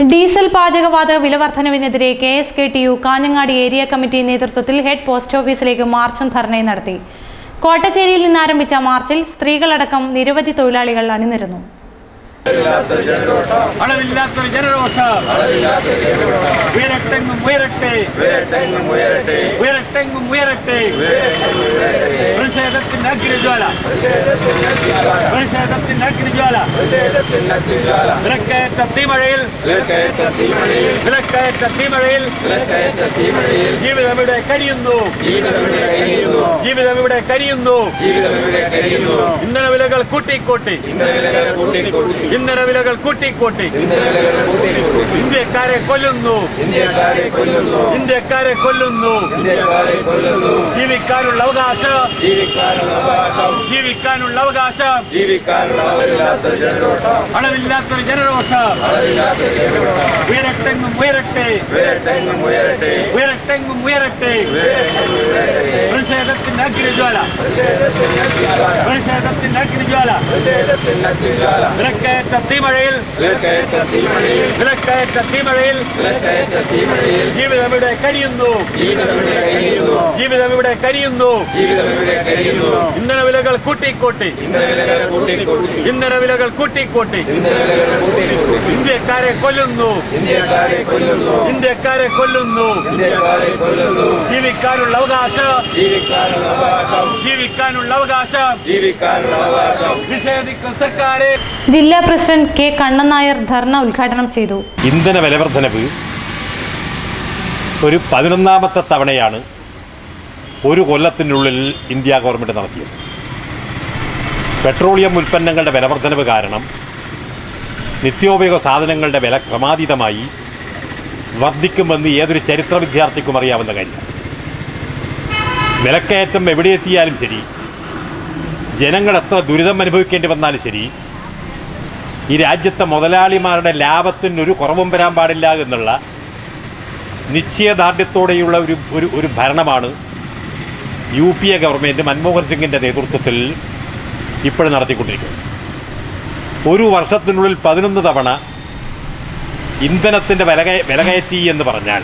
Diesel പാചകവാതക വിലവർദ്ധനവിനെതിരെ KSKTU Kanhangad area committee നേതൃത്വത്തിൽ head post ഓഫീസിലേക്ക് മാർച്ചും ധർണയും നടത്തി. കോട്ടച്ചേരിയിൽ നിന്നാരംഭിച്ച മാർച്ചിൽ സ്ത്രീകളടക്കം നിരവധി തൊഴിലാളികൾ അണിനിരന്നു. അളവില്ലാത്തൊരു ജനരോഷം ഉയരട്ടെങ്ങും ഉയരട്ടെ, ഉയരട്ടെങ്ങും ഉയരട്ടെ. പ്രതിഷേധത്തിന്റെ അഗ്നിജ്വാല, പ്രതിഷേധത്തിന്റെ അഗ്നിജ്വാല. വിലക്കയറ്റ തീമഴയിൽ, വിലക്കയറ്റ തീമഴയിൽ ജീവിതം ഇവിടെ കരിയുന്നു, ജീവിതം ഇവിടെ കരിയുന്നു. ഇന്ധന വിലകൾ കൂട്ടിക്കൂട്ടി, ഇന്ധന വിലകൾ കൂട്ടിക്കൂട്ടി ഇന്ത്യക്കാരെ കൊല്ലുന്നു, ഇന്ത്യക്കാരെ കൊല്ലുന്നു. ജീവിക്കാനുള്ള അവകാശം, ജീവിക്കാനുള്ള അവകാശം. അളവില്ലാത്തൊരു ജനരോഷം ഉയരട്ടെങ്ങും ഉയരട്ടെ, ഉയരട്ടെങ്ങും ഉയരട്ടെ. പ്രതിഷേധത്തിന്റെ അഗ്നിജ്വാല, പ്രതിഷേധത്തിന്റെ അഗ്നിജ്വാല. വിലക്കയറ്റ തീമഴയിൽ, വിലക്കയറ്റ തീമഴയിൽ ജീവിതം ഇവിടെ കരിയുന്നു, ജീവിതം ഇവിടെ കരിയുന്നു. ഇന്ധന വിലകൾ കൂട്ടിക്കൂട്ടി, ഇന്ധന വിലകൾ കൂട്ടിക്കൂട്ടി ഇന്ത്യക്കാരെ കൊല്ലുന്നു, ഇന്ത്യക്കാരെ കൊല്ലുന്നു. ജീവിക്കാനുള്ള അവകാശം, ജീവിക്കാനുള്ള അവകാശം നിഷേധിക്കും സർക്കാരെ. ജില്ലാ പ്രസിഡന്റ് K. കണ്ണൻ നായർ ധർണ ഉദ്ഘാടനം ചെയ്തു. ഇന്ധന വിലവർദ്ധനവ് ഒരു 11ാമത്തെ തവണയാണ് ഒരു കൊല്ലത്തിനുള്ളിൽ ഇന്ത്യ ഗവൺമെന്റ് നടത്തിയത്. പെട്രോളിയം ഉൽപ്പന്നങ്ങളുടെ വിലവർദ്ധനവ് കാരണം നിത്യോപയോഗ സാധനങ്ങളുടെ വില ക്രമാതീതമായി വർദ്ധിക്കുമെന്ന് ഏതൊരു ചരിത്ര വിദ്യാർത്ഥിക്കും അറിയാവുന്ന കാര്യം. വിലക്കയറ്റം എവിടെ എത്തിയാലും ശരി, ജനങ്ങൾ എത്ര ദുരിതം അനുഭവിക്കേണ്ടി വന്നാലും ശരി, ഈ രാജ്യത്തെ മുതലാളിമാരുടെ ലാഭത്തിനൊരു കുറവും വരാൻ പാടില്ല എന്നുള്ള നിശ്ചയദാർഢ്യത്തോടെയുള്ള ഒരു ഭരണമാണ് UPA ഗവൺമെൻറ് മൻമോഹൻ സിംഗിൻ്റെ നേതൃത്വത്തിൽ ഇപ്പോഴും നടത്തിക്കൊണ്ടിരിക്കുന്നത്. ഒരു വർഷത്തിനുള്ളിൽ 11 തവണ ഇന്ധനത്തിൻ്റെ വില കയറ്റി എന്ന് പറഞ്ഞാൽ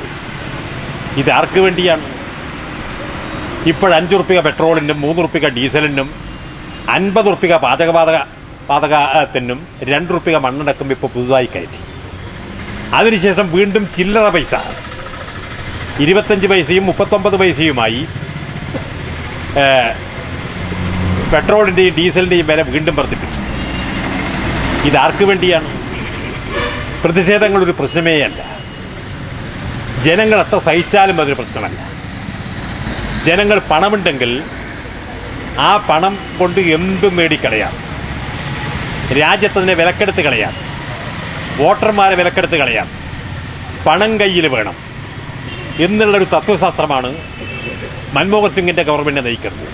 ഇത് ആർക്ക് വേണ്ടിയാണ്? ഇപ്പോൾ 5 റുപ്യ പെട്രോളിനും 3 റുപ്യ ഡീസലിനും 50 റുപ്യ പാചകത്തിനും 2 റുപ്യ മണ്ണടക്കം ഇപ്പോൾ പുതുതായി കയറ്റി. അതിനുശേഷം വീണ്ടും ചില്ലറ പൈസ 25 പൈസയും 39 പൈസയുമായി പെട്രോളിൻ്റെയും ഡീസലിൻ്റെയും വില വീണ്ടും വർദ്ധിപ്പിച്ചു. ഇതാർക്ക് വേണ്ടിയാണ്? പ്രതിഷേധങ്ങളൊരു പ്രശ്നമേ അല്ല. ജനങ്ങൾ എത്ര സഹിച്ചാലും അതൊരു പ്രശ്നമല്ല. ജനങ്ങൾ പണമുണ്ടെങ്കിൽ ആ പണം കൊണ്ട് എന്തും നേടിക്കളയാം. രാജ്യത്തതിനെ വിലക്കെടുത്ത് കളയാം, വോട്ടർമാരെ വിലക്കെടുത്ത് കളയാം. പണം കയ്യിൽ വേണം എന്നുള്ളൊരു തത്വശാസ്ത്രമാണ് മൻമോഹൻ സിംഗിൻ്റെ ഗവൺമെൻറ്റിനെ നയിക്കുന്നത്.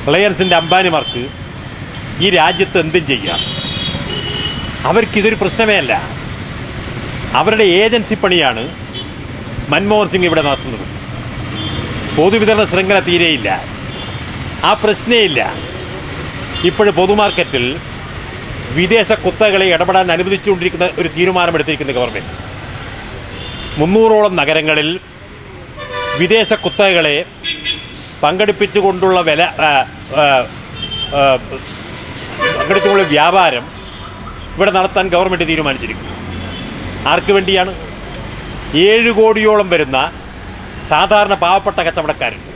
റിലയൻസിൻ്റെ അംബാനിമാർക്ക് ഈ രാജ്യത്ത് എന്തും ചെയ്യാം. അവർക്കിതൊരു പ്രശ്നമേ അല്ല. അവരുടെ ഏജൻസി പണിയാണ് മൻമോഹൻ സിംഗ് ഇവിടെ നടത്തുന്നത്. പൊതുവിതരണ ശൃംഖല തീരെയില്ല, ആ പ്രശ്നേ ഇല്ല. ഇപ്പോഴും പൊതുമാർക്കറ്റിൽ വിദേശ കുത്തകളെ ഇടപെടാൻ അനുവദിച്ചുകൊണ്ടിരിക്കുന്ന ഒരു തീരുമാനമെടുത്തിരിക്കുന്ന ഗവൺമെൻറ്. 300ഓളം നഗരങ്ങളിൽ വിദേശ കുത്തകളെ പങ്കെടുപ്പിച്ചുകൊണ്ടുള്ള പങ്കെടുത്തുകൊണ്ടുള്ള വ്യാപാരം ഇവിടെ നടത്താൻ ഗവൺമെൻറ് തീരുമാനിച്ചിരിക്കുന്നു. ആർക്ക് വേണ്ടിയാണ്? 7 കോടിയോളം വരുന്ന സാധാരണ പാവപ്പെട്ട കച്ചവടക്കാരുണ്ട്.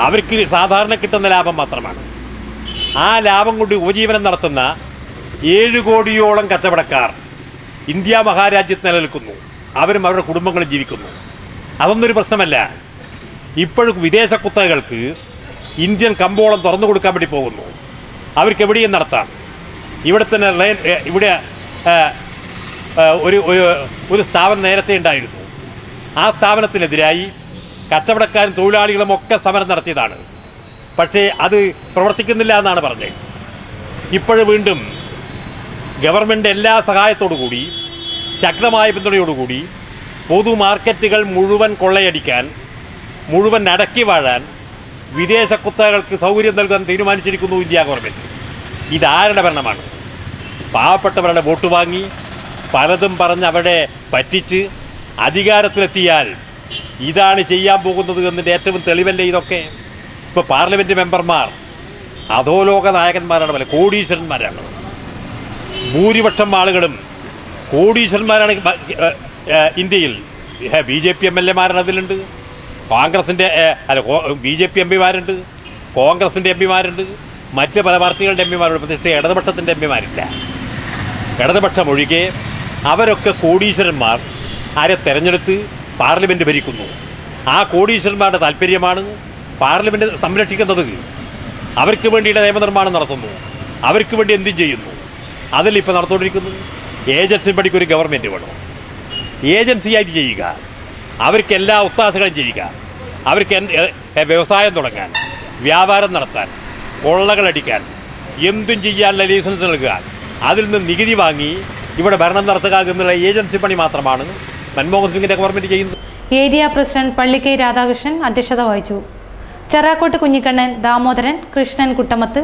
അവർക്ക് സാധാരണ കിട്ടുന്ന ലാഭം മാത്രമാണ്. ആ ലാഭം കൊണ്ട് ഉപജീവനം നടത്തുന്ന 7 കോടിയോളം കച്ചവടക്കാർ ഇന്ത്യ മഹാരാജ്യത്ത് നിലനിൽക്കുന്നു. അവരും അവരുടെ കുടുംബങ്ങളും ജീവിക്കുന്നു. അതൊന്നൊരു പ്രശ്നമല്ല. ഇപ്പോഴും വിദേശ കുത്തകകൾക്ക് ഇന്ത്യൻ കമ്പോളം തുറന്നു കൊടുക്കാൻ വേണ്ടി പോകുന്നു. അവർക്ക് എവിടെയും നടത്താം. ഇവിടെ തന്നെ ഇവിടെ ഒരു സ്ഥാപനം നേരത്തെ ഉണ്ടായിരുന്നു. ആ സ്ഥാപനത്തിനെതിരായി കച്ചവടക്കാരും തൊഴിലാളികളും ഒക്കെ സമരം നടത്തിയതാണ്. പക്ഷേ അത് പ്രവർത്തിക്കുന്നില്ല എന്നാണ് പറഞ്ഞത്. ഇപ്പോഴും വീണ്ടും ഗവൺമെൻറ് എല്ലാ സഹായത്തോടുകൂടി, ശക്തമായ പിന്തുണയോടുകൂടി പൊതു മാർക്കറ്റുകൾ മുഴുവൻ കൊള്ളയടിക്കാൻ, മുഴുവൻ അടക്കി വാഴാൻ വിദേശ കുത്തകകൾക്ക് സൗകര്യം നൽകാൻ തീരുമാനിച്ചിരിക്കുന്നു ഇന്ത്യ ഗവൺമെൻറ്. ഇതാരുടെ ഭരണമാണ്? പാവപ്പെട്ടവരുടെ വോട്ട് വാങ്ങി പലതും പറഞ്ഞ് അവരെ പറ്റിച്ച് അധികാരത്തിലെത്തിയാൽ ഇതാണ് ചെയ്യാൻ പോകുന്നത് എന്നതിൻ്റെ ഏറ്റവും തെളിവല്ലേ ഇതൊക്കെ. ഇപ്പോൾ പാർലമെൻറ്റ് മെമ്പർമാർ അധോലോക നായകന്മാരാണ്, പല കോടീശ്വരന്മാരാണ്. ഭൂരിപക്ഷം ആളുകളും കോടീശ്വരന്മാരാണ്. ഇന്ത്യയിൽ BJP MLA അതിലുണ്ട്, കോൺഗ്രസിൻ്റെ BJP MP കോൺഗ്രസിൻ്റെ MP മറ്റ് പല പാർട്ടികളുടെ MP പ്രത്യേകിച്ച് ഇടതുപക്ഷത്തിൻ്റെ MP ഇടതുപക്ഷം ഒഴികെ അവരൊക്കെ കോടീശ്വരന്മാർ ആരെ തെരഞ്ഞെടുത്ത് പാർലമെൻറ്റ് ഭരിക്കുന്നു. ആ കോടീശ്വരന്മാരുടെ താല്പര്യമാണ് പാർലമെൻറ്റ് സംരക്ഷിക്കുന്നത്. അവർക്ക് വേണ്ടിയിട്ട് നിയമനിർമ്മാണം നടത്തുന്നു, അവർക്ക് വേണ്ടി എന്തും ചെയ്യുന്നു. അതിലിപ്പോൾ നടന്നുകൊണ്ടിരിക്കുന്നത് ഏജൻസി പണിക്കൊരു ഗവൺമെൻറ് വേണം. ഏജൻസിയായിട്ട് ചെയ്യുക, അവർക്ക് എല്ലാ ഒത്താശകളും ചെയ്യുക, അവർക്ക് വ്യവസായം തുടങ്ങാൻ, വ്യാപാരം നടത്താൻ, കൊള്ളകളടിക്കാൻ, എന്തും ചെയ്യാനുള്ള ലൈസൻസ് നൽകുക, അതിൽ നിന്ന് നികുതി വാങ്ങി ഇവിടെ ഭരണം നടത്തുക എന്നുള്ള ഏജൻസി പണി മാത്രമാണ് മൻമോഹൻ സിംഗിന്റെ ഗവൺമെന്റ് ചെയ്യുന്നത്. ഏരിയ പ്രസിഡന്റ് പള്ളിക്കൈ രാധാകൃഷ്ണൻ അധ്യക്ഷത വഹിച്ചു. ചെറാക്കോട്ട് കുഞ്ഞിക്കണ്ണൻ, ദാമോദരൻ, കൃഷ്ണൻ കുട്ടമത്ത്,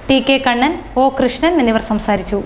TK കണ്ണൻ, O കൃഷ്ണൻ എന്നിവർ സംസാരിച്ചു.